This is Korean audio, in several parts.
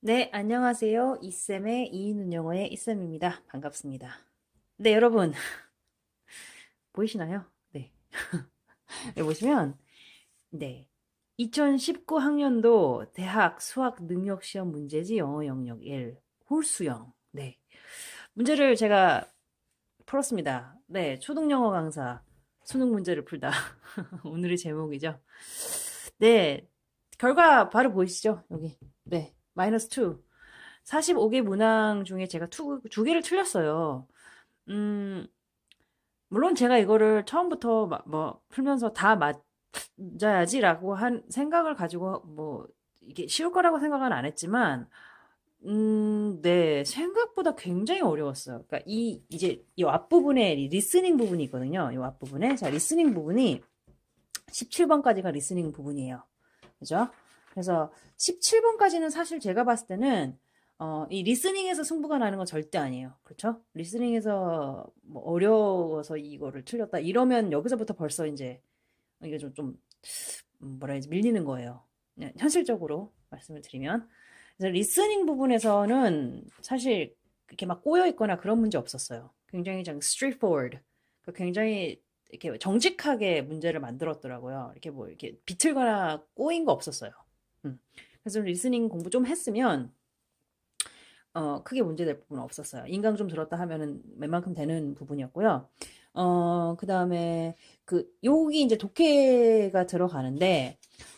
네, 안녕하세요. 이쌤의 이인훈 영어의 이쌤입니다. 반갑습니다. 네, 여러분, 보이시나요? 네. 여기 보시면, 네. 2019 학년도 대학 수학 능력 시험 문제지 영어 영역 1, 홀수영. 네. 문제를 제가 풀었습니다. 네, 초등 영어 강사, 수능 문제를 풀다. 오늘의 제목이죠. 네, 결과 바로 보이시죠? 여기. 네, 마이너스 2. 45개 문항 중에 제가 두 개를 틀렸어요. 음, 물론 제가 이거를 처음부터 풀면서 다 맞아야지라고 한 생각을 가지고 이게 쉬울 거라고 생각은 안 했지만, 네, 생각보다 굉장히 어려웠어요. 그러니까 이제 이 앞부분에 리스닝 부분이 있거든요. 이 앞부분에. 자, 리스닝 부분이 17번까지가 리스닝 부분이에요. 그죠? 그래서 17번까지는 사실 제가 봤을 때는 이 리스닝에서 승부가 나는 건 절대 아니에요. 그렇죠? 리스닝에서 뭐 어려워서 이거를 틀렸다. 이러면 여기서부터 벌써 이제 이게 뭐라 해야지 밀리는 거예요. 그냥 현실적으로 말씀을 드리면. 그래서 리스닝 부분에서는 사실 이렇게 막 꼬여 있거나 그런 문제 없었어요. 굉장히 좀 straightforward. 그러니까 굉장히 이렇게 정직하게 문제를 만들었더라고요. 이렇게 뭐 이렇게 비틀거나 꼬인 거 없었어요. 음. 그래서 리스닝 공부 좀 했으면 크게 문제될 부분은 없었어요. 인강 좀 들었다 하면은 웬만큼 되는 부분이었고요. 그다음에 여기 이제 독해가 들어가는데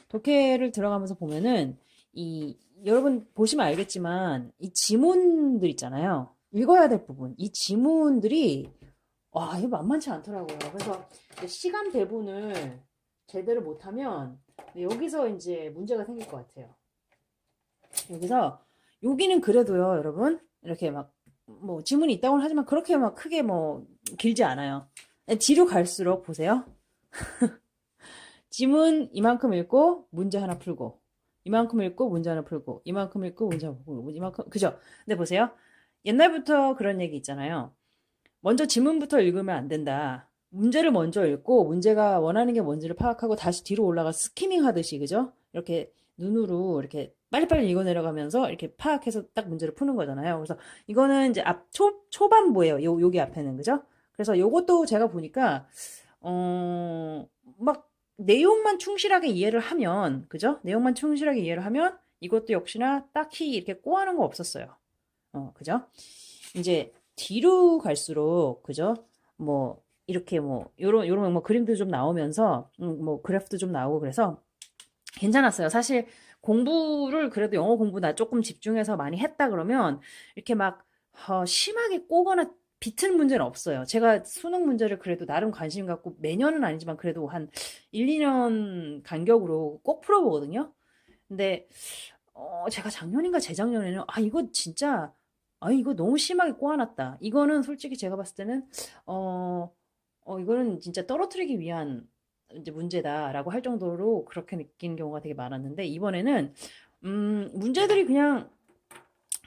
독해를 들어가면서 보면은 여러분 보시면 알겠지만 이 지문들 있잖아요. 읽어야 될 부분. 이 지문들이 와, 이거 만만치 않더라고요. 그래서 시간 배분을 제대로 못하면 여기서 이제 문제가 생길 것 같아요. 여기서 여기는 그래도요, 여러분. 이렇게 막 뭐 지문이 있다고는 하지만 그렇게 막 크게 뭐 길지 않아요. 뒤로 갈수록 보세요. 지문 이만큼 읽고 문제 하나 풀고 이만큼 읽고 문제 하나 풀고 이만큼 읽고 문제 하나 풀고 이만큼 그죠? 근데 보세요. 옛날부터 그런 얘기 있잖아요. 먼저 지문부터 읽으면 안 된다. 문제를 먼저 읽고 문제가 원하는 게 뭔지를 파악하고 다시 뒤로 올라가 스키밍 하듯이 그죠? 이렇게 눈으로 이렇게 빨리빨리 읽어 내려가면서 이렇게 파악해서 딱 문제를 푸는 거잖아요. 그래서 이거는 이제 초반부예요. 여기 앞에는 그죠? 그래서 요것도 제가 보니까 막 내용만 충실하게 이해를 하면 그죠? 내용만 충실하게 이해를 하면 이것도 역시나 딱히 이렇게 꼬아는 거 없었어요. 그죠? 이제 뒤로 갈수록 그죠? 뭐 이렇게 뭐 요런 뭐 그림도 좀 나오면서 뭐 그래프도 좀 나오고 그래서 괜찮았어요. 사실 공부를 그래도 영어 공부 나 조금 집중해서 많이 했다 그러면 이렇게 막 심하게 꼬거나 비틀 문제는 없어요. 제가 수능 문제를 그래도 나름 관심 갖고 매년은 아니지만 그래도 한 1, 2년 간격으로 꼭 풀어보거든요. 근데 제가 작년인가 재작년에는 이거 진짜 이거 너무 심하게 꼬아놨다. 이거는 솔직히 제가 봤을 때는 어, 이거는 진짜 떨어뜨리기 위한 이제 문제다라고 할 정도로 그렇게 느낀 경우가 되게 많았는데 이번에는 문제들이 그냥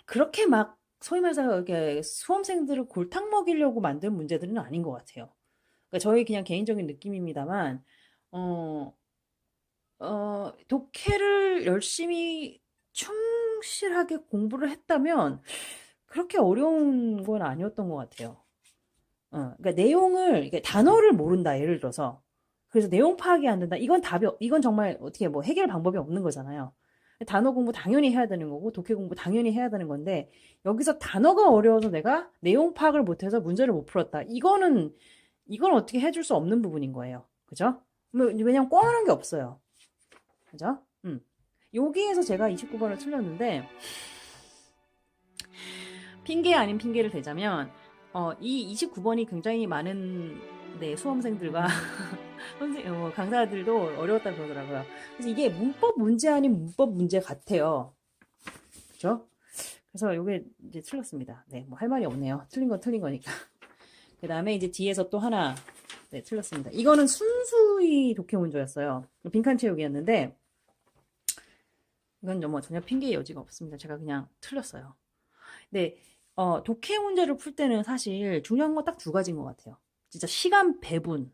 그렇게 막 소위 말해서 이렇게 수험생들을 골탕 먹이려고 만든 문제들은 아닌 것 같아요. 그러니까 저희 그냥 개인적인 느낌입니다만 어, 독해를 열심히 충실하게 공부를 했다면 그렇게 어려운 건 아니었던 것 같아요. 그러니까 내용을, 이게 단어를 모른다, 예를 들어서. 그래서 내용 파악이 안 된다. 이건 정말 어떻게 뭐 해결 방법이 없는 거잖아요. 단어 공부 당연히 해야 되는 거고, 독해 공부 당연히 해야 되는 건데, 여기서 단어가 어려워서 내가 내용 파악을 못해서 문제를 못 풀었다. 이건 어떻게 해줄 수 없는 부분인 거예요. 그죠? 왜냐면 뻔한 게 없어요. 그죠? 여기에서 제가 29번을 틀렸는데, 핑계 아닌 핑계를 대자면, 이 29번이 굉장히 많은 네, 수험생들과 강사들도 어려웠다 그러더라고요. 그래서 이게 문법 문제 아닌 문법 문제 같아요. 그죠? 그래서 이게 이제 틀렸습니다. 네, 뭐 할 말이 없네요. 틀린 건 틀린 거니까. 그 다음에 이제 뒤에서 또 하나, 네, 틀렸습니다. 이거는 순수히 독해 문제였어요. 빈칸 채우기였는데, 이건 뭐 전혀 핑계의 여지가 없습니다. 제가 그냥 틀렸어요. 네, 독해 문제를 풀 때는 사실 중요한 건 딱 두 가지인 것 같아요. 진짜 시간 배분.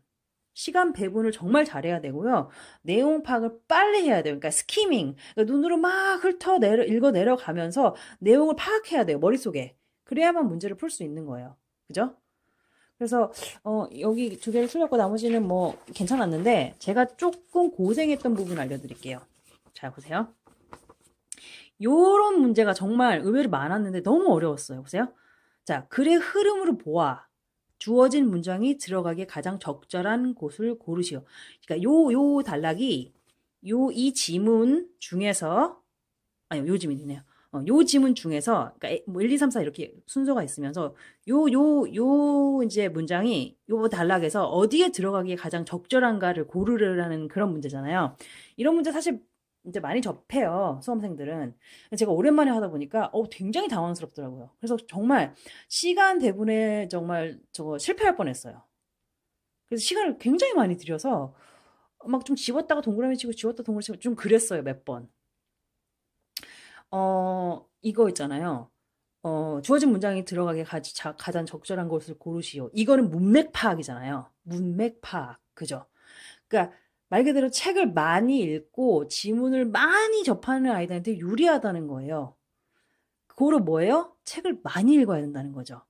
시간 배분을 정말 잘해야 되고요. 내용 파악을 빨리 해야 돼요. 그러니까 스키밍, 그러니까 눈으로 막 읽어 내려가면서 내용을 파악해야 돼요. 머릿속에. 그래야만 문제를 풀 수 있는 거예요. 그죠? 그래서 여기 두 개를 틀렸고 나머지는 뭐 괜찮았는데 제가 조금 고생했던 부분 알려드릴게요. 자, 보세요. 요런 문제가 정말 의외로 많았는데 너무 어려웠어요. 보세요. 자, 글의 흐름으로 보아 주어진 문장이 들어가기에 가장 적절한 곳을 고르시오. 그러니까 요 단락이 이 지문 중에서 아니요, 요 지문이네요. 요 지문 중에서 그러니까 뭐 1, 2, 3, 4 이렇게 순서가 있으면서 요 이제 문장이 요 단락에서 어디에 들어가기에 가장 적절한가를 고르라는 그런 문제잖아요. 이런 문제 사실 이제 많이 접해요. 수험생들은. 제가 오랜만에 하다 보니까 굉장히 당황스럽더라고요. 그래서 정말 시간 대분에 정말 저거 실패할 뻔했어요. 그래서 시간을 굉장히 많이 들여서 막 좀 지웠다가 동그라미 치고 지웠다 동그라미 치고 좀 그랬어요, 몇 번. 이거 있잖아요. 주어진 문장이 들어가게 가장 적절한 것을 고르시오. 이거는 문맥 파악이잖아요. 문맥 파악. 그죠? 그러니까 말 그대로 책을 많이 읽고 지문을 많이 접하는 아이들한테 유리하다는 거예요. 그거로 뭐예요? 책을 많이 읽어야 된다는 거죠.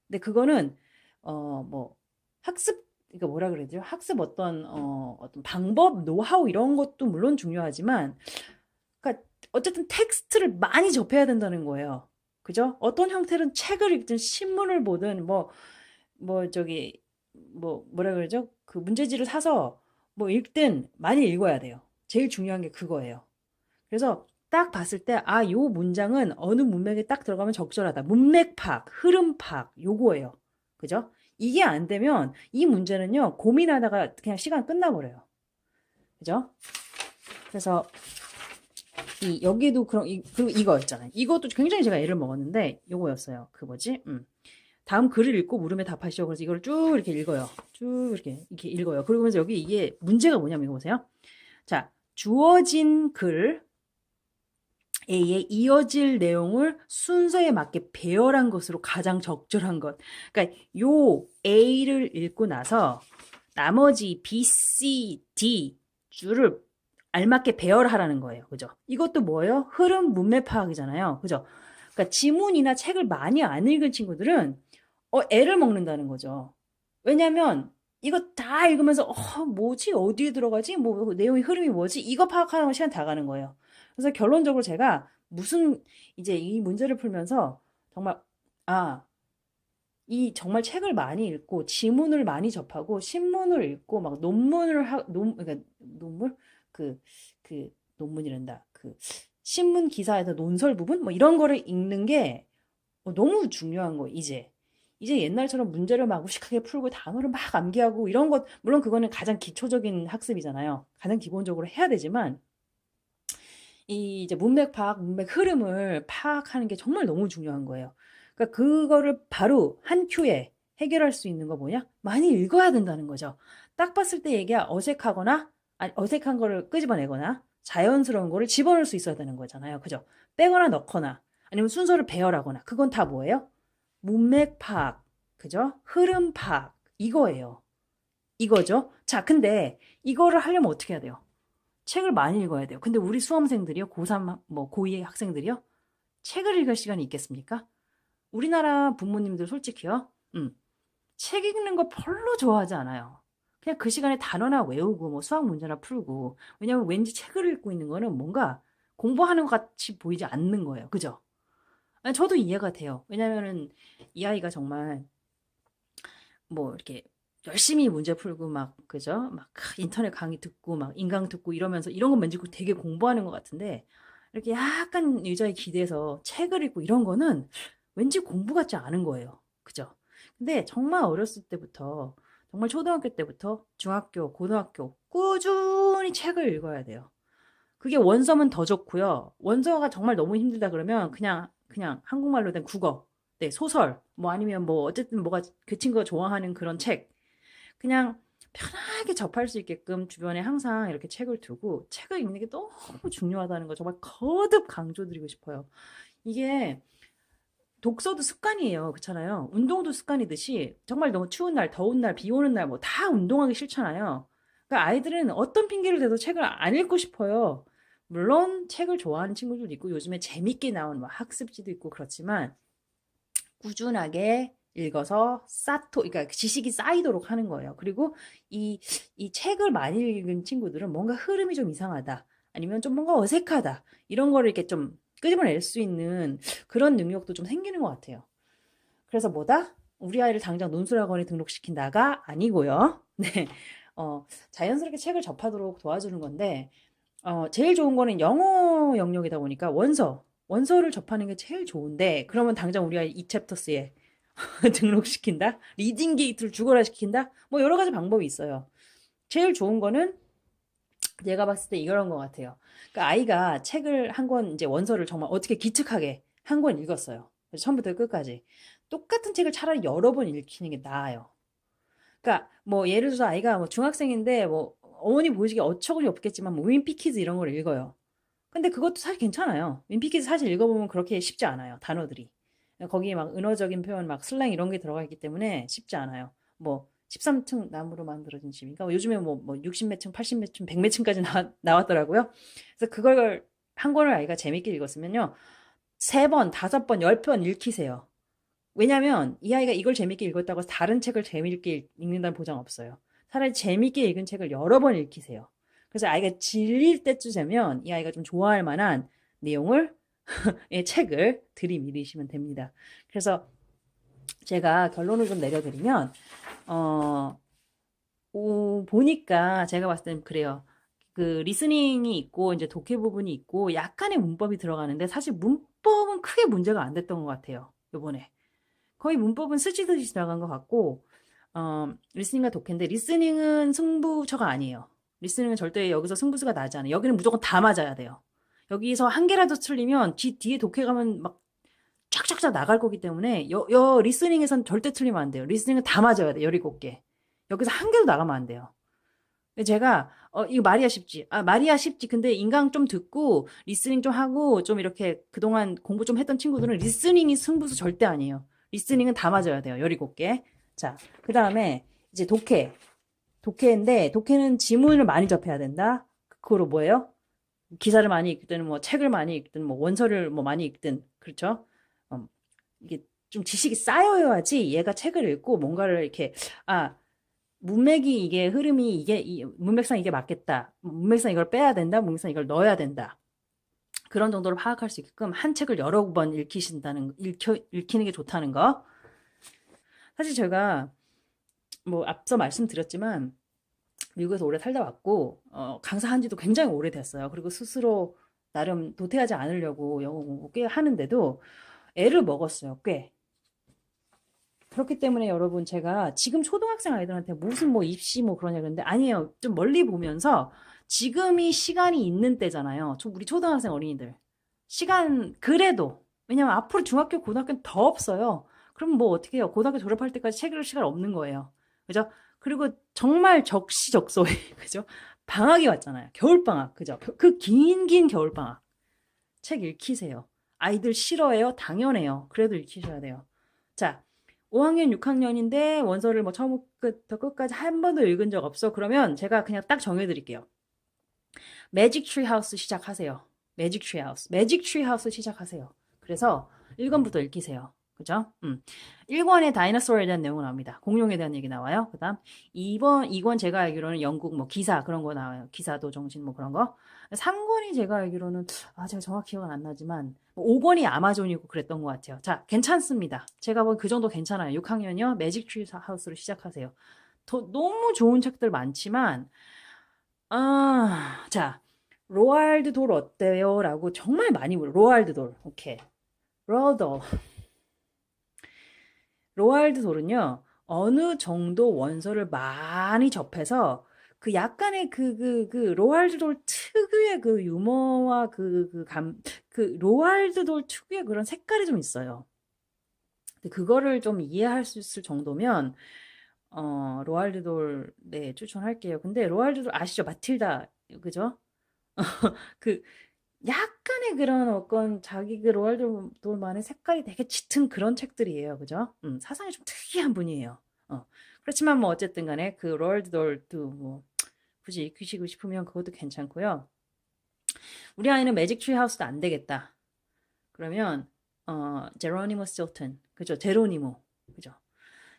근데 그거는 뭐 학습 그러니까 뭐라 그래야 되죠? 학습 어떤 방법, 노하우 이런 것도 물론 중요하지만 그러니까 어쨌든 텍스트를 많이 접해야 된다는 거예요. 그죠? 어떤 형태는 책을 읽든 신문을 보든 뭐라 그러죠? 그 문제지를 사서 뭐 읽든 많이 읽어야 돼요. 제일 중요한 게 그거예요. 그래서 딱 봤을 때, 요 문장은 어느 문맥에 딱 들어가면 적절하다. 문맥 파악, 흐름 파악, 요거예요. 그죠? 이게 안 되면 이 문제는요, 고민하다가 그냥 시간 끝나버려요. 그죠? 그래서 여기도 그리고 이거 있잖아요. 이것도 굉장히 제가 애를 먹었는데, 요거였어요. 그 뭐지? 다음 글을 읽고 물음에 답하시오. 그래서 이걸 쭉 이렇게 읽어요. 쭉 이렇게 읽어요. 그러면서 여기 이게 문제가 뭐냐면 이거 보세요. 자, 주어진 글 A에 이어질 내용을 순서에 맞게 배열한 것으로 가장 적절한 것. 그러니까 요 A를 읽고 나서 나머지 B, C, D 줄을 알맞게 배열하라는 거예요. 그죠? 이것도 뭐예요? 흐름 문맥 파악이잖아요. 그죠? 그러니까 지문이나 책을 많이 안 읽은 친구들은 애를 먹는다는 거죠. 왜냐면 이거 다 읽으면서 뭐지? 어디에 들어가지? 뭐 내용의 흐름이 뭐지? 이거 파악하는 시간 다 가는 거예요. 그래서 결론적으로 제가 이제 이 문제를 풀면서 정말 이 정말 책을 많이 읽고 지문을 많이 접하고 신문을 읽고 막 그러니까 논문 그 논문이란다. 그 신문 기사에서 논설 부분 뭐 이런 거를 읽는 게 너무 중요한 거 이제 옛날처럼 문제를 막 무식하게 풀고 단어를 막 암기하고 이런 것 물론 그거는 가장 기초적인 학습이잖아요. 가장 기본적으로 해야 되지만 이 이제 문맥 파악, 문맥 흐름을 파악하는 게 정말 너무 중요한 거예요. 그러니까 그거를 바로 한 큐에 해결할 수 있는 거 뭐냐? 많이 읽어야 된다는 거죠. 딱 봤을 때 얘기가 어색하거나 아니, 어색한 거를 끄집어내거나 자연스러운 거를 집어넣을 수 있어야 되는 거잖아요. 그죠? 빼거나 넣거나 아니면 순서를 배열하거나 그건 다 뭐예요? 문맥 파악, 그죠? 흐름 파악 이거예요. 이거죠. 자, 근데 이거를 하려면 어떻게 해야 돼요? 책을 많이 읽어야 돼요. 근데 우리 수험생들이요, 고3, 뭐 고2 학생들이요, 책을 읽을 시간이 있겠습니까? 우리나라 부모님들 솔직히요, 책 읽는 거 별로 좋아하지 않아요. 그냥 그 시간에 단어나 외우고 뭐 수학 문제나 풀고 왜냐면 왠지 책을 읽고 있는 거는 뭔가 공부하는 것 같이 보이지 않는 거예요. 그죠? 아니, 저도 이해가 돼요. 왜냐면은 이 아이가 정말 뭐 이렇게 열심히 문제 풀고 막 그죠? 막 인터넷 강의 듣고 막 인강 듣고 이러면서 이런 건 왠지 되게 공부하는 것 같은데 이렇게 약간 유저에 기대서 책을 읽고 이런 거는 왠지 공부 같지 않은 거예요. 그죠? 근데 정말 어렸을 때부터 정말 초등학교 때부터 중학교, 고등학교 꾸준히 책을 읽어야 돼요. 그게 원서면 더 좋고요. 원서가 정말 너무 힘들다 그러면 그냥 한국말로 된 국어, 네, 소설, 뭐 아니면 뭐 어쨌든 뭐가 그 친구가 좋아하는 그런 책, 그냥 편하게 접할 수 있게끔 주변에 항상 이렇게 책을 두고 책을 읽는 게 너무 중요하다는 거 정말 거듭 강조드리고 싶어요. 이게 독서도 습관이에요. 그렇잖아요. 운동도 습관이듯이 정말 너무 추운 날, 더운 날, 비 오는 날 뭐 다 운동하기 싫잖아요. 그러니까 아이들은 어떤 핑계를 대도 책을 안 읽고 싶어요. 물론 책을 좋아하는 친구들도 있고 요즘에 재밌게 나오는 뭐 학습지도 있고 그렇지만 꾸준하게 읽어서 그러니까 지식이 쌓이도록 하는 거예요. 그리고 이, 이 책을 많이 읽은 친구들은 뭔가 흐름이 좀 이상하다. 아니면 좀 뭔가 어색하다. 이런 거를 이렇게 좀 끄집어낼 수 있는 그런 능력도 좀 생기는 것 같아요. 그래서 뭐다? 우리 아이를 당장 논술학원에 등록시킨다가 아니고요. 네. 자연스럽게 책을 접하도록 도와주는 건데, 제일 좋은 거는 영어 영역이다 보니까 원서를 접하는 게 제일 좋은데, 그러면 당장 우리 아이 이 챕터스에 등록시킨다? 리딩 게이트를 죽어라 시킨다? 뭐 여러 가지 방법이 있어요. 제일 좋은 거는 제가 봤을 때 이런 것 같아요. 그러니까 아이가 책을 한 권, 이제 원서를 정말 어떻게 기특하게 한 권 읽었어요. 그래서 처음부터 끝까지. 똑같은 책을 차라리 여러 번 읽히는 게 나아요. 그러니까 뭐 예를 들어서 아이가 뭐 중학생인데 뭐 어머니 보시기에 어처구니 없겠지만 뭐 윈피키즈 이런 걸 읽어요. 근데 그것도 사실 괜찮아요. 윈피키즈 사실 읽어보면 그렇게 쉽지 않아요. 단어들이. 거기에 막 은어적인 표현, 막 슬랭 이런 게 들어가 있기 때문에 쉽지 않아요. 뭐 13층 나무로 만들어진 집이니까 요즘에 뭐 60몇 층, 80몇 층, 100몇 층까지 나왔더라고요. 그래서 그걸 한 권을 아이가 재밌게 읽었으면요. 세 번, 다섯 번, 열 번 읽히세요. 왜냐면 이 아이가 이걸 재밌게 읽었다고 해서 다른 책을 재밌게 읽는다는 보장 없어요. 차라리 재밌게 읽은 책을 여러 번 읽히세요. 그래서 아이가 질릴 때쯤 되면 이 아이가 좀 좋아할 만한 내용을 의 책을 들이밀으시면 됩니다. 그래서 제가 결론을 좀 내려드리면 어, 보니까 제가 봤을 땐 그래요. 그 리스닝이 있고 이제 독해 부분이 있고 약간의 문법이 들어가는데 사실 문법은 크게 문제가 안 됐던 것 같아요. 요번에. 거의 문법은 스치듯이 지나간 것 같고, 리스닝과 독해인데, 리스닝은 승부처가 아니에요. 리스닝은 절대 여기서 승부수가 나지 않아요. 여기는 무조건 다 맞아야 돼요. 여기서 한 개라도 틀리면 뒤에 독해 가면 막 쫙쫙쫙 나갈 거기 때문에, 리스닝에선 절대 틀리면 안 돼요. 리스닝은 다 맞아야 돼요. 17개. 여기서 한 개도 나가면 안 돼요. 제가 이거 말이야 쉽지. 아, 말이야 쉽지. 근데 인강 좀 듣고 리스닝 좀 하고 좀 이렇게 그동안 공부 좀 했던 친구들은 리스닝이 승부수 절대 아니에요. 리스닝은 다 맞아야 돼요. 17개. 자, 그다음에 이제 독해. 독해인데 독해는 지문을 많이 접해야 된다. 그거로 뭐예요? 기사를 많이 읽든 뭐 책을 많이 읽든 뭐 원서를 뭐 많이 읽든 그렇죠? 이게 좀 지식이 쌓여야지 얘가 책을 읽고 뭔가를 이렇게 아 문맥이 이게 흐름이 문맥상 이게 맞겠다. 문맥상 이걸 빼야 된다. 문맥상 이걸 넣어야 된다. 그런 정도로 파악할 수 있게끔 한 책을 여러 번 읽히는 게 좋다는 거. 사실 제가 뭐 앞서 말씀드렸지만 미국에서 오래 살다 왔고 강사한 지도 굉장히 오래됐어요. 그리고 스스로 나름 도태하지 않으려고 영어 공부 꽤 하는데도 애를 먹었어요. 꽤. 그렇기 때문에 여러분 제가 지금 초등학생 아이들한테 무슨 뭐 입시 뭐 그러냐 그러는데 아니에요. 좀 멀리 보면서 지금이 시간이 있는 때잖아요. 우리 초등학생 어린이들. 시간 그래도 왜냐면 앞으로 중학교 고등학교는 더 없어요. 그럼 뭐 어떻게 해요? 고등학교 졸업할 때까지 책 읽을 시간 없는 거예요. 그죠? 그리고 정말 적시적소에 그죠? 방학이 왔잖아요. 겨울방학 그죠? 그 긴 겨울방학 책 읽히세요. 아이들 싫어해요? 당연해요. 그래도 읽히셔야 돼요. 자, 5학년, 6학년인데 원서를 뭐 처음부터 끝까지 한 번도 읽은 적 없어. 그러면 제가 그냥 딱 정해드릴게요. 매직 트리 하우스 시작하세요. 매직 트리 하우스. 매직 트리 하우스 시작하세요. 그래서 1권부터 읽히세요. 그죠? 1권에 다이너소어에 대한 내용이 나옵니다. 공룡에 대한 얘기 나와요. 그 다음 2권 제가 알기로는 영국 뭐 기사 그런 거 나와요. 기사도 정신 뭐 그런 거. 3권이 제가 알기로는 제가 정확히 기억은 안 나지만 5권이 아마존이고 그랬던 것 같아요. 자, 괜찮습니다. 제가 보기 그 정도 괜찮아요. 6학년이요. 매직 트리 하우스로 시작하세요. 너무 좋은 책들 많지만 자, 로알드 돌 어때요? 라고 정말 많이 물어요. 로알드 돌. 오케이. 로알드. 로알드 돌은요, 어느 정도 원서를 많이 접해서 그 약간의 로알드 돌 특유의 그 유머와 로알드 돌 특유의 그런 색깔이 좀 있어요. 근데 그거를 좀 이해할 수 있을 정도면, 로알드 돌, 네, 추천할게요. 근데 로알드 돌 아시죠? 마틸다, 그죠? 그, 약간의 그런 어떤 자기 그 로알드 돌만의 색깔이 되게 짙은 그런 책들이에요. 그죠? 사상이 좀 특이한 분이에요. 그렇지만 뭐 어쨌든 간에 그 로알드 돌도 뭐 굳이 읽으시고 싶으면 그것도 괜찮고요. 우리 아이는 매직 트리 하우스도 안 되겠다. 그러면 제로니모 스틸튼. 그죠? 제로니모. 그죠?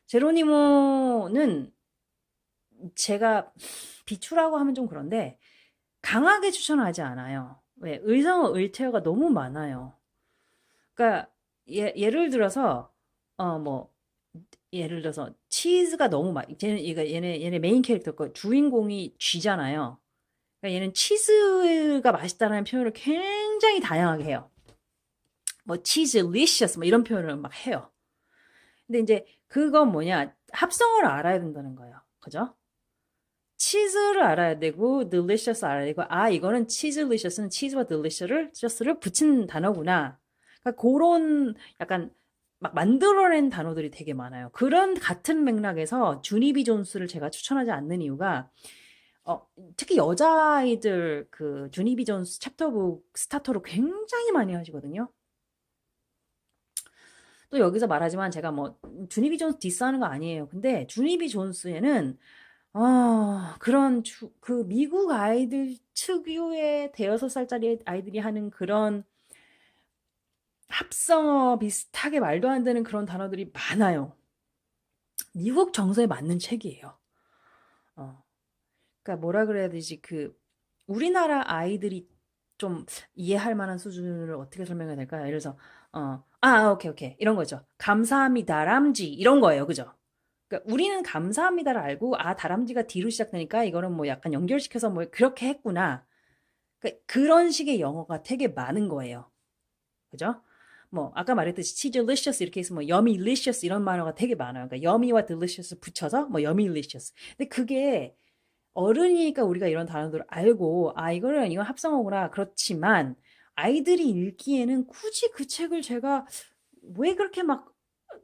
제로니모는 제가 비추라고 하면 좀 그런데 강하게 추천하지 않아요. 왜? 의성어 의태어가 너무 많아요. 그러니까 예를 들어서 뭐 예를 들어서 치즈가 너무 얘네 메인 캐릭터 거 주인공이 쥐잖아요. 그러니까 얘는 치즈가 맛있다는 표현을 굉장히 다양하게 해요. 뭐 치즈리셔스 뭐 이런 표현을 막 해요. 근데 이제 그건 뭐냐? 합성어를 알아야 된다는 거예요. 그죠? 치즈를 알아야 되고 delicious 알아야 되고 이거는 치즈리셔스는 치즈와 delicious를 붙인 단어구나. 그러니까 그런 약간 막 만들어낸 단어들이 되게 많아요. 그런 같은 맥락에서 주니비 존스를 제가 추천하지 않는 이유가 특히 여자아이들 그 주니비 존스 챕터북 스타터로 굉장히 많이 하시거든요. 또 여기서 말하지만 제가 뭐 주니비 존스 디스하는 거 아니에요. 근데 주니비 존스에는 그 미국 아이들 특유의 대여섯 살짜리 아이들이 하는 그런 합성어 비슷하게 말도 안 되는 그런 단어들이 많아요. 미국 정서에 맞는 책이에요. 어, 그러니까 뭐라 그래야 되지? 우리나라 아이들이 좀 이해할 만한 수준을 어떻게 설명해야 될까요? 예를 들어서, 오케이, 오케이. 이런 거죠. 감사합니다, 다람쥐. 이런 거예요. 그죠? 그러니까 우리는 감사합니다를 알고, 다람쥐가 뒤로 시작되니까 이거는 뭐 약간 연결시켜서 뭐 그렇게 했구나. 그러니까 그런 식의 영어가 되게 많은 거예요. 그죠? 뭐 아까 말했듯이 치즈리셔스 이렇게 해서 뭐 여미리셔스 이런 단어가 되게 많아요. 그러니까 여미와 딜리셔스 붙여서 뭐 여미리셔스. 근데 그게 어른이니까 우리가 이런 단어들을 알고 이거는 합성어구나. 그렇지만 아이들이 읽기에는 굳이 그 책을 제가 왜 그렇게 막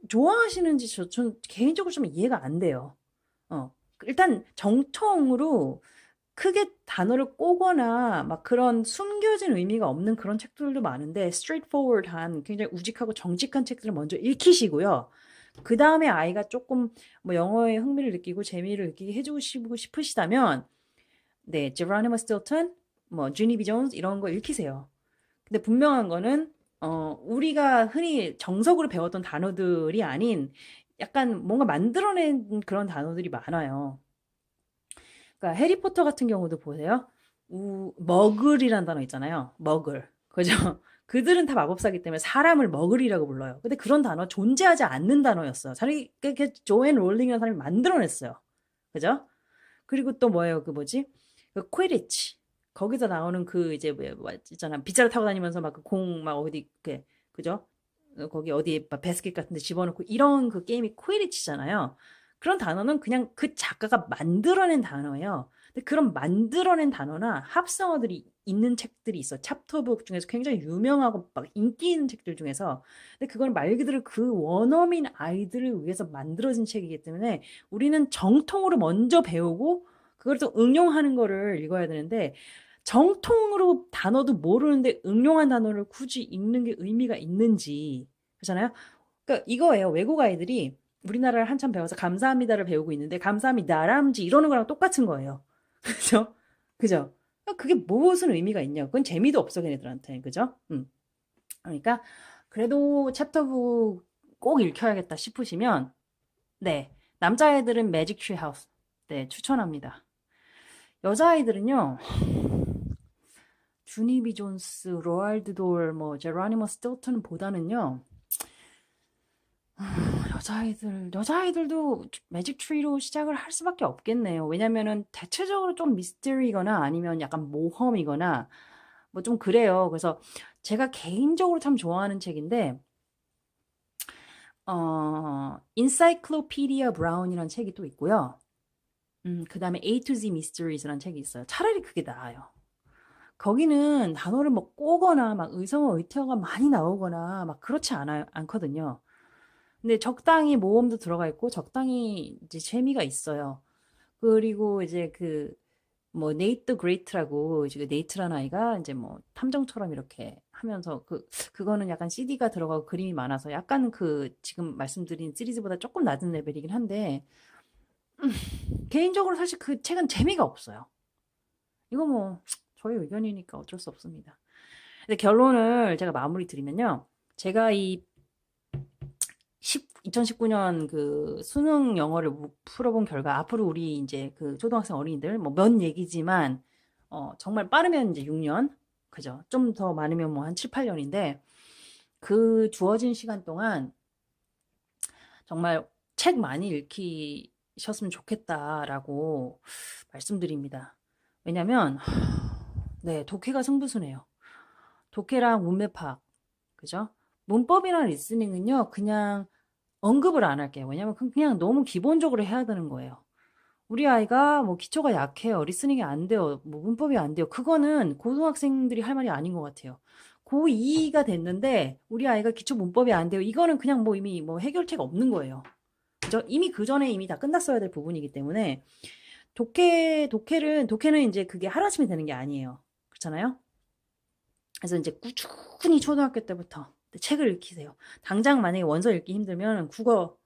좋아하시는지 전 개인적으로 좀 이해가 안 돼요. 일단 정통으로 크게 단어를 꼬거나 막 그런 숨겨진 의미가 없는 그런 책들도 많은데 straightforward한 굉장히 우직하고 정직한 책들을 먼저 읽히시고요. 그 다음에 아이가 조금 뭐 영어에 흥미를 느끼고 재미를 느끼게 해주고 싶으시다면 네, 제로니머 스틸턴, 뭐 주니비 존스 이런 거 읽히세요. 근데 분명한 거는 우리가 흔히 정석으로 배웠던 단어들이 아닌 약간 뭔가 만들어낸 그런 단어들이 많아요. 그러니까 해리포터 같은 경우도 보세요. 머글이라는 단어 있잖아요. 머글. 그죠? 그들은 다 마법사기 때문에 사람을 머글이라고 불러요. 근데 그런 단어 존재하지 않는 단어였어요. 조앤 롤링이라는 사람이 만들어냈어요. 그죠? 그리고 또 뭐예요? 그 뭐지? 그 퀴디치. 거기서 나오는 그 이제 뭐 있잖아. 빗자루 타고 다니면서 막 그 공 막 어디 그죠? 거기 어디에 막 배스킷 같은 데 집어넣고 이런 그 게임이 퀴디치잖아요. 그런 단어는 그냥 그 작가가 만들어낸 단어예요. 근데 그런 만들어낸 단어나 합성어들이 있는 책들이 있어. 챕터북 중에서 굉장히 유명하고 막 인기 있는 책들 중에서. 근데 그건 말 그대로 그 원어민 아이들을 위해서 만들어진 책이기 때문에 우리는 정통으로 먼저 배우고 그걸 또 응용하는 거를 읽어야 되는데 정통으로 단어도 모르는데 응용한 단어를 굳이 읽는 게 의미가 있는지 그렇잖아요. 그러니까 이거예요. 외국 아이들이 우리나라를 한참 배워서 감사합니다를 배우고 있는데 감사합니다람지 이러는 거랑 똑같은 거예요. 그죠? 그죠? 그게 무슨 의미가 있냐? 그건 재미도 없어 걔네들한테. 그죠? 그러니까 그래도 챕터북 꼭 읽혀야겠다 싶으시면 네 남자애들은 매직 트리 하우스 네 추천합니다. 여자아이들은요 주니비 존스, 로알드 돌, 뭐 제로니머 스틸턴 보다는요 여자아이들도 매직 트리로 시작을 할 수밖에 없겠네요. 왜냐면은 대체적으로 좀 미스터리거나 아니면 약간 모험이거나 뭐 좀 그래요. 그래서 제가 개인적으로 참 좋아하는 책인데 Encyclopedia Brown이라는 책이 또 있고요. 그 다음에 A to Z Mysteries라는 책이 있어요. 차라리 그게 나아요. 거기는 단어를 뭐 꼬거나 막 의성어 의태어가 많이 나오거나 막 그렇지 않거든요. 근데 적당히 모험도 들어가 있고 적당히 이제 재미가 있어요. 그리고 이제 뭐 네이트 그레이트라고 지금 네이트라는 아이가 이제 뭐 탐정처럼 이렇게 하면서 그거는 약간 CD가 들어가고 그림이 많아서 약간 그 지금 말씀드린 시리즈보다 조금 낮은 레벨이긴 한데 개인적으로 사실 그 책은 재미가 없어요. 이거 뭐 저의 의견이니까 어쩔 수 없습니다. 근데 결론을 제가 마무리 드리면요. 제가 이 2019년 그 수능 영어를 풀어본 결과 앞으로 우리 이제 그 초등학생 어린이들 뭐 몇 얘기지만 정말 빠르면 이제 6년 그죠? 좀 더 많으면 뭐 한 7, 8년인데 그 주어진 시간 동안 정말 책 많이 읽히셨으면 좋겠다라고 말씀드립니다. 왜냐면 네, 독해가 승부수네요. 독해랑 문맥 파악 그죠? 문법이랑 리스닝은요, 그냥 언급을 안 할게요. 왜냐면 그냥 너무 기본적으로 해야 되는 거예요. 우리 아이가 뭐 기초가 약해요. 리스닝이 안 돼요. 뭐 문법이 안 돼요. 그거는 고등학생들이 할 말이 아닌 것 같아요. 고2가 됐는데 우리 아이가 기초 문법이 안 돼요. 이거는 그냥 뭐 이미 뭐 해결책 없는 거예요. 그죠? 이미 그 전에 이미 다 끝났어야 될 부분이기 때문에 독해는 이제 그게 하루아침에 되는 게 아니에요. 그렇잖아요? 그래서 이제 꾸준히 초등학교 때부터 책을 읽히세요. 당장 만약에 원서 읽기 힘들면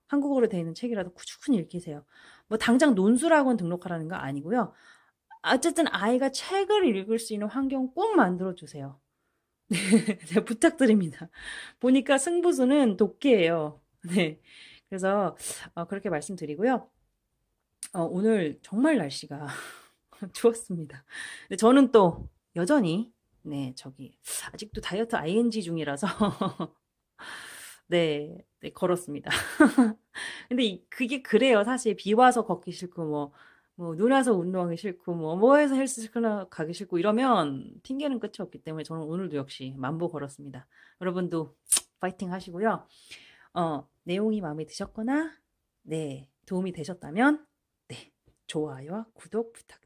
한국어로 되어 있는 책이라도 꾸준히 읽히세요. 뭐 당장 논술학원 등록하라는 거 아니고요. 어쨌든 아이가 책을 읽을 수 있는 환경 꼭 만들어 주세요. 제가 부탁드립니다. 보니까 승부수는 독해예요. 네. 그래서 그렇게 말씀드리고요. 오늘 정말 날씨가 추웠습니다. 근데 저는 또 여전히 네, 아직도 다이어트 ING 중이라서 네, 네, 걸었습니다. 근데 그게 그래요. 사실 비 와서 걷기 싫고 눈 와서 운동하기 싫고 뭐 해서 헬스 가기 싫고 이러면 핑계는 끝이 없기 때문에 저는 오늘도 역시 만보 걸었습니다. 여러분도 파이팅 하시고요. 내용이 마음에 드셨거나 네, 도움이 되셨다면 네, 좋아요와 구독 부탁드립니다.